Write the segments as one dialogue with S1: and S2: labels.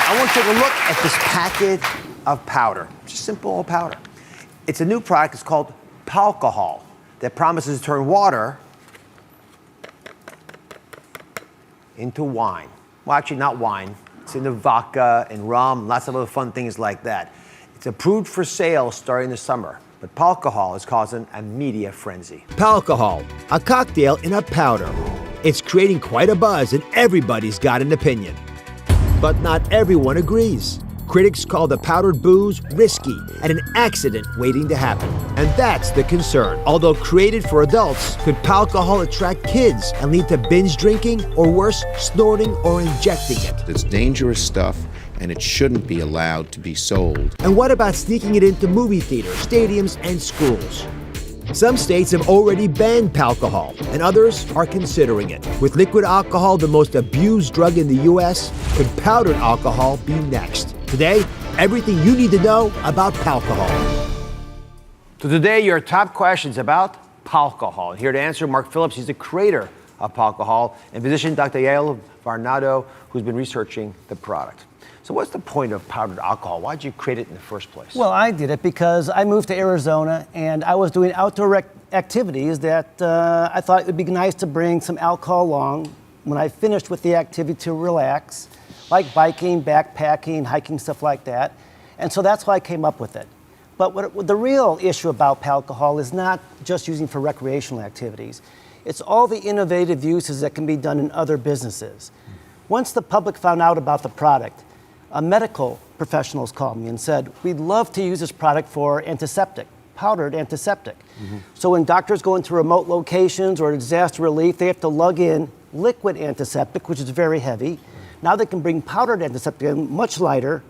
S1: I want to take a look at this packet of powder. Just simple old powder. It's a new product. It's called Palcohol that promises to turn water into wine. Well, actually, not wine. It's into vodka and rum, lots of other fun things like that. It's approved for sale starting this summer, but Palcohol is causing a media frenzy. Palcohol, a cocktail in a powder. It's creating quite a buzz, and everybody's got an opinion. But not everyone agrees. Critics call the powdered booze risky and an accident waiting to happen. And that's the concern. Although created for adults, could Palcohol attract kids and lead to binge drinking, or worse, snorting or injecting it?
S2: It's dangerous stuff, and it shouldn't be allowed to be sold.
S1: And what about sneaking it into movie theaters, stadiums, and schools? Some states have already banned Palcohol, and others are considering it. With liquid alcohol the most abused drug in the U.S., could powdered alcohol be next? Today, everything you need to know about Palcohol. So today, your top questions about Palcohol. Here to answer, Mark Phillips. He's the creator of Palcohol, and physician Dr. Yale Varnado, who's been researching the product. So what's the point of powdered alcohol? Why did you create it in the first place?
S3: Well, I did it because I moved to Arizona and I was doing outdoor activities that I thought it would be nice to bring some alcohol along when I finished with the activity to relax, like biking, backpacking, hiking, stuff like that. And so that's why I came up with it. But the real issue about Palcohol is not just using for recreational activities. It's all the innovative uses that can be done in other businesses. Once the public found out about the product, medical professionals called me and said, we'd love to use this product for antiseptic, powdered antiseptic. So when doctors go into remote locations or disaster relief, they have to lug in liquid antiseptic, which is very heavy. Now they can bring powdered antiseptic in, much lighter,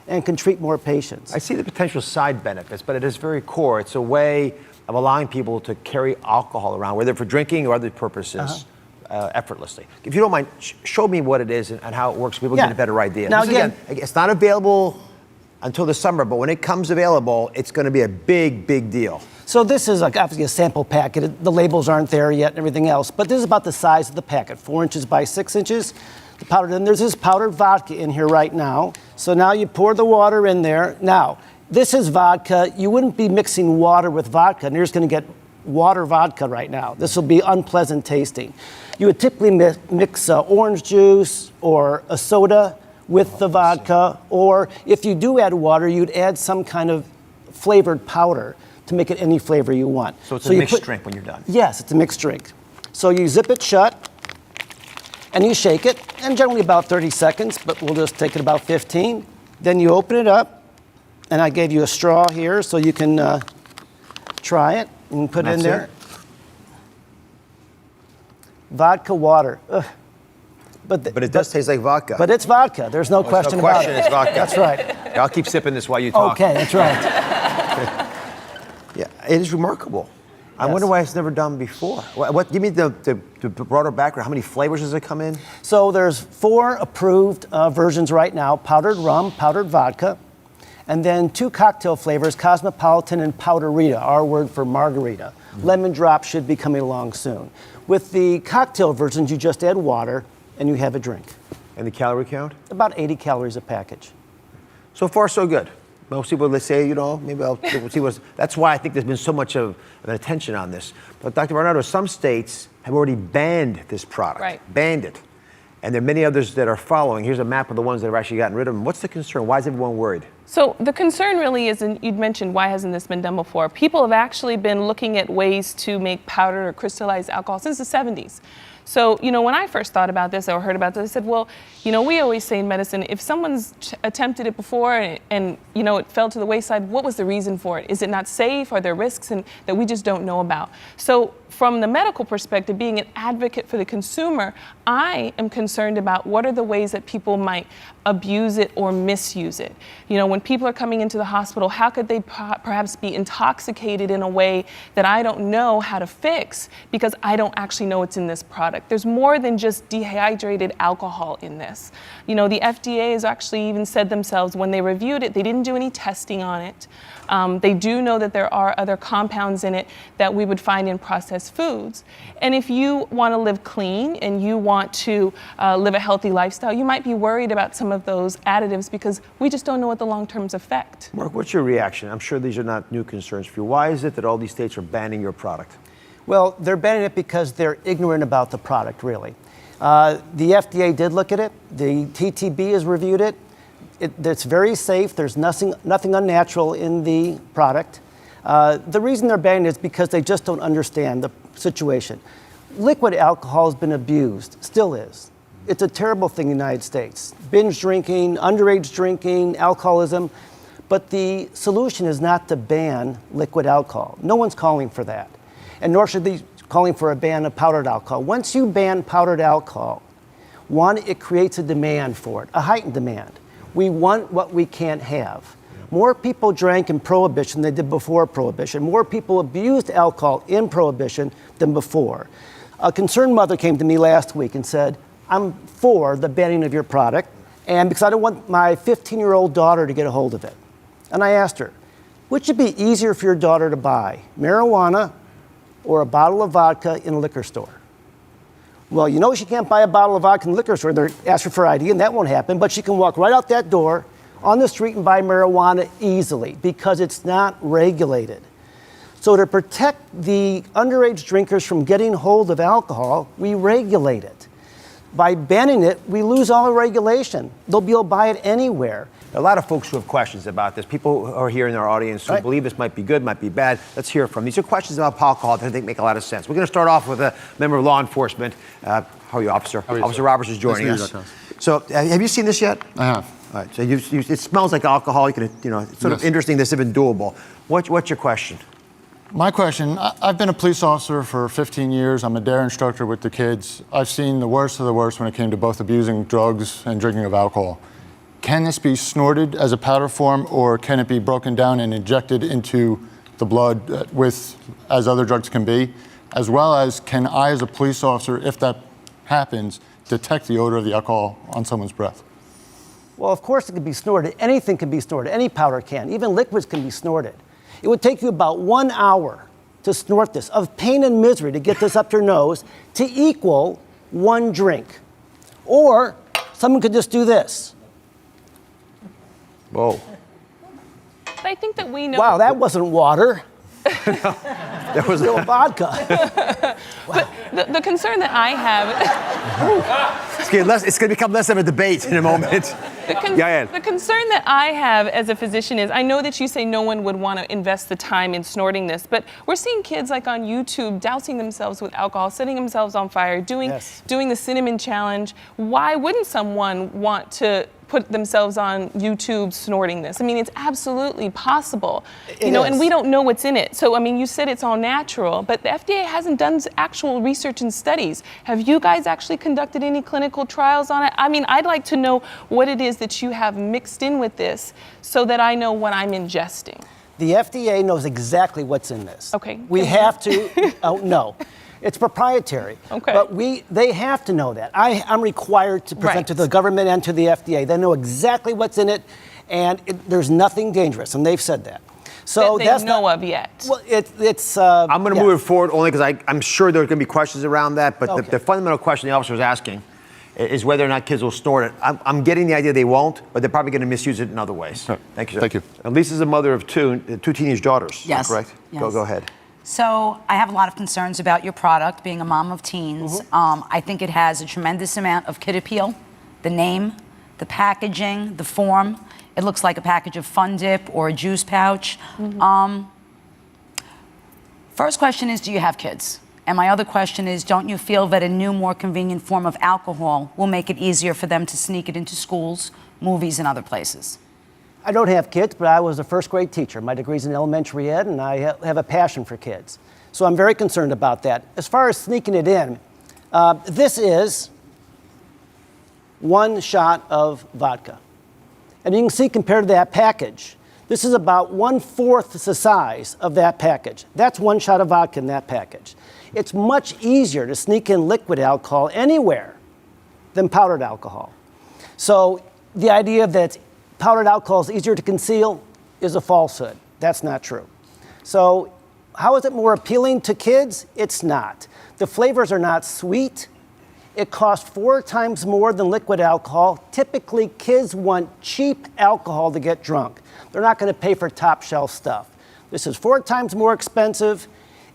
S3: and can treat more patients.
S1: I see the potential side benefits, but at its very core, it's a way of allowing people to carry alcohol around, whether for drinking or other purposes. Effortlessly. If you don't mind, show me what it is and how it works so people get a better idea.
S3: Now
S1: again, it's not available until the summer, but when it comes available, it's going to be a big, big deal.
S3: So this is obviously a sample packet. The labels aren't there yet and everything else, but this is about the size of the packet, 4 inches by 6 inches. The powdered, and there's this powdered vodka in here right now. So now you pour the water in there. Now, this is vodka. You wouldn't be mixing water with vodka, and you're just going to get water vodka right now. This will be unpleasant tasting. You would typically mix orange juice or a soda with the vodka, or if you do add water, you'd add some kind of flavored powder to make it any flavor you want.
S1: So it's a mixed drink when you're done?
S3: Yes, it's a mixed drink. So you zip it shut, and you shake it, and generally about 30 seconds, but we'll just take it about 15. Then you open it up, and I gave you a straw here so you can try it and put it in there. Vodka water. Ugh. But
S1: it does taste like vodka.
S3: But it's vodka. There's no question about it.
S1: It's vodka.
S3: That's right.
S1: I'll keep sipping this while you talk.
S3: Okay, that's right.
S1: Yeah, it is remarkable. I wonder why it's never done before. Give me the broader background. How many flavors does it come in?
S3: So there's 4 approved versions right now: powdered rum, powdered vodka, and then 2 cocktail flavors: Cosmopolitan and Powderita, our word for margarita. Lemon drop should be coming along soon. With the cocktail versions, you just add water and you have a drink.
S1: And the calorie count?
S3: About 80 calories a package.
S1: So far, so good. Most people, they say, maybe we'll see what's. That's why I think there's been so much of an attention on this. But Dr. Varnado, some states have already banned this product.
S4: Right.
S1: Banned it. And there are many others that are following. Here's a map of the ones that have actually gotten rid of them. What's the concern? Why is everyone worried?
S4: So the concern really is, and you'd mentioned, why hasn't this been done before? People have actually been looking at ways to make powdered or crystallized alcohol since the 70s. So, when I first thought about this or heard about this, I said, well, we always say in medicine, if someone's attempted it before and it fell to the wayside, what was the reason for it? Is it not safe? Are there risks and that we just don't know about? So from the medical perspective, being an advocate for the consumer, I am concerned about what are the ways that people might abuse it or misuse it. When people are coming into the hospital, how could they perhaps be intoxicated in a way that I don't know how to fix because I don't actually know it's in this product? There's more than just dehydrated alcohol in this. The FDA has actually even said themselves when they reviewed it, they didn't do any testing on it. They do know that there are other compounds in it that we would find in processed processed foods. And if you want to live clean and you want to live a healthy lifestyle, you might be worried about some of those additives because we just don't know what the long-term effect.
S1: Mark, what's your reaction? I'm sure these are not new concerns for you. Why is it that all these states are banning your product?
S3: Well, they're banning it because they're ignorant about the product, really. The FDA did look at it. The TTB has reviewed it. It's very safe. There's nothing unnatural in the product. The reason they're banning it is because they just don't understand the situation. Liquid alcohol has been abused, still is. It's a terrible thing in the United States. Binge drinking, underage drinking, alcoholism. But the solution is not to ban liquid alcohol. No one's calling for that. And nor should they calling for a ban of powdered alcohol. Once you ban powdered alcohol, one, it creates a demand for it, a heightened demand. We want what we can't have. More people drank in Prohibition than they did before Prohibition. More people abused alcohol in Prohibition than before. A concerned mother came to me last week and said, I'm for the banning of your product, and because I don't want my 15-year-old daughter to get a hold of it. And I asked her, which would be easier for your daughter to buy, marijuana or a bottle of vodka in a liquor store? Well, you know she can't buy a bottle of vodka in the liquor store. They're asking for ID, and that won't happen. But she can walk right out that door on the street and buy marijuana easily because it's not regulated. So to protect the underage drinkers from getting hold of alcohol, we regulate it. By banning it, we lose all regulation. They'll be able to buy it anywhere.
S1: A lot of folks who have questions about this, people who are here in our audience who believe this might be good, might be bad. Let's hear from them. These are questions about Palcohol that I think make a lot of sense. We're going to start off with a member of law enforcement. How are you, officer?
S5: How are you,
S1: Officer
S5: sir?
S1: Roberts is joining us. So, have you seen this yet?
S5: I have.
S1: All right. So, it smells like alcohol. You can, it's sort of interesting. This has been doable. What's your question?
S5: My question, I've been a police officer for 15 years. I'm a DARE instructor with the kids. I've seen the worst of the worst when it came to both abusing drugs and drinking of alcohol. Can this be snorted as a powder form, or can it be broken down and injected into the blood as other drugs can be? As well as, can I, as a police officer, if that happens, detect the odor of the alcohol on someone's breath?
S3: Well, of course it can be snorted. Anything can be snorted. Any powder can. Even liquids can be snorted. It would take you about 1 hour to snort this, of pain and misery to get this up your nose, to equal 1 drink. Or someone could just do this.
S1: Whoa.
S4: But I think that we know.
S3: Wow, that wasn't water.
S1: That was
S3: Real vodka.
S4: But the concern that I have.
S1: it's going to become less of a debate in a moment.
S4: The concern that I have as a physician is, I know that you say no one would want to invest the time in snorting this, but we're seeing kids like on YouTube dousing themselves with alcohol, setting themselves on fire, doing the cinnamon challenge. Why wouldn't someone want to put themselves on YouTube snorting this? I mean, it's absolutely possible, and we don't know what's in it. So, I mean, you said it's all natural, but the FDA hasn't done actual research and studies. Have you guys actually conducted any clinical trials on it? I mean, I'd like to know what it is that you have mixed in with this so that I know what I'm ingesting.
S3: The FDA knows exactly what's in this.
S4: Okay.
S3: We have to, no. It's proprietary.
S4: Okay.
S3: But they have to know that. I'm required to present to the government and to the FDA. They know exactly what's in it, and there's nothing dangerous, and they've said that. So
S4: that
S3: that's
S4: they know of yet.
S3: Well, it's.
S1: I'm going to move it forward only because I'm sure there are going to be questions around that. But the fundamental question the officer was asking is whether or not kids will snort it. I'm getting the idea they won't, but they're probably going to misuse it in other ways.
S5: Right.
S1: Thank you, sir.
S5: Thank you.
S1: Lisa's a mother of two teenage daughters.
S6: Yes.
S1: Is that correct?
S6: Yes.
S1: Go ahead.
S6: So I have a lot of concerns about your product, being a mom of teens. I think it has a tremendous amount of kid appeal. The name, the packaging, the form. It looks like a package of Fun Dip or a juice pouch. First question is, do you have kids? And my other question is, don't you feel that a new, more convenient form of alcohol will make it easier for them to sneak it into schools, movies, and other places?
S3: I don't have kids, but I was a first grade teacher. My degree's in elementary ed, and I have a passion for kids. So I'm very concerned about that. As far as sneaking it in, this is 1 shot of vodka. And you can see compared to that package, this is about 1/4 the size of that package. That's 1 shot of vodka in that package. It's much easier to sneak in liquid alcohol anywhere than powdered alcohol. So the idea that powdered alcohol is easier to conceal is a falsehood. That's not true. So How is it more appealing to kids? It's not. The flavors are not sweet. It costs 4 times more than liquid alcohol. Typically, kids want cheap alcohol to get drunk. They're not going to pay for top shelf stuff. This is 4 times more expensive.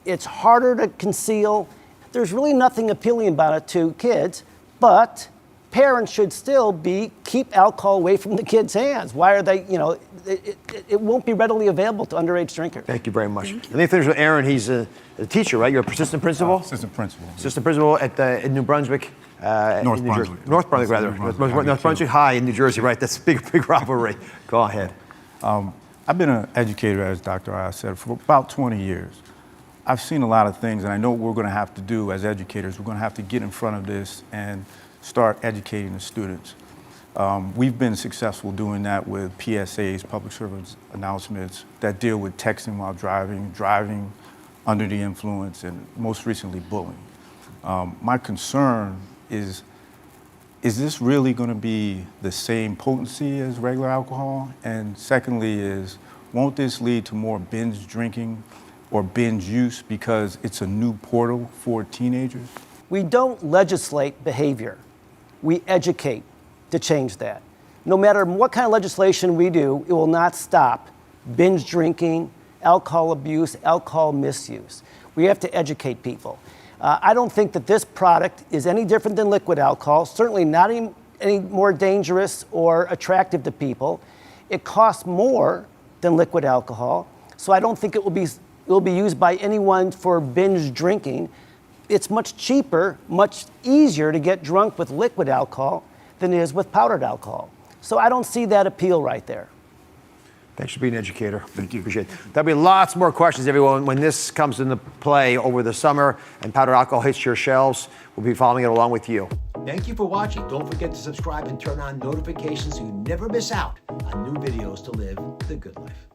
S3: It's harder to conceal. There's really nothing appealing about it to kids, but parents should still keep alcohol away from the kids' hands. Why are they, it won't be readily available to underage drinkers.
S1: Thank you very much. Let me finish with Aaron. He's a teacher, right? You're a assistant principal?
S7: Assistant principal.
S1: Assistant principal in New Brunswick.
S7: North
S1: in New Jersey.
S7: Brunswick.
S1: North Brunswick, rather. North Brunswick High in New Jersey, right? That's a big rivalry. Go ahead.
S7: I've been an educator, as Dr. I said, for about 20 years. I've seen a lot of things, and I know what we're going to have to do as educators. We're going to have to get in front of this and start educating the students. We've been successful doing that with PSAs, public service announcements, that deal with texting while driving under the influence, and most recently bullying. My concern is this really going to be the same potency as regular alcohol? And secondly won't this lead to more binge drinking or binge use because it's a new portal for teenagers?
S3: We don't legislate behavior. We educate to change that. No matter what kind of legislation we do, it will not stop binge drinking, alcohol abuse, alcohol misuse. We have to educate people. I don't think that this product is any different than liquid alcohol, certainly not any more dangerous or attractive to people. It costs more than liquid alcohol, so I don't think it will be used by anyone for binge drinking. It's much cheaper, much easier to get drunk with liquid alcohol than it is with powdered alcohol. So I don't see that appeal right there.
S1: Thanks for being an educator. Thank you. Appreciate it. There'll be lots more questions, everyone, when this comes into play over the summer and powdered alcohol hits your shelves. We'll be following it along with you.
S8: Thank you for watching. Don't forget to subscribe and turn on notifications so you never miss out on new videos to live the good life.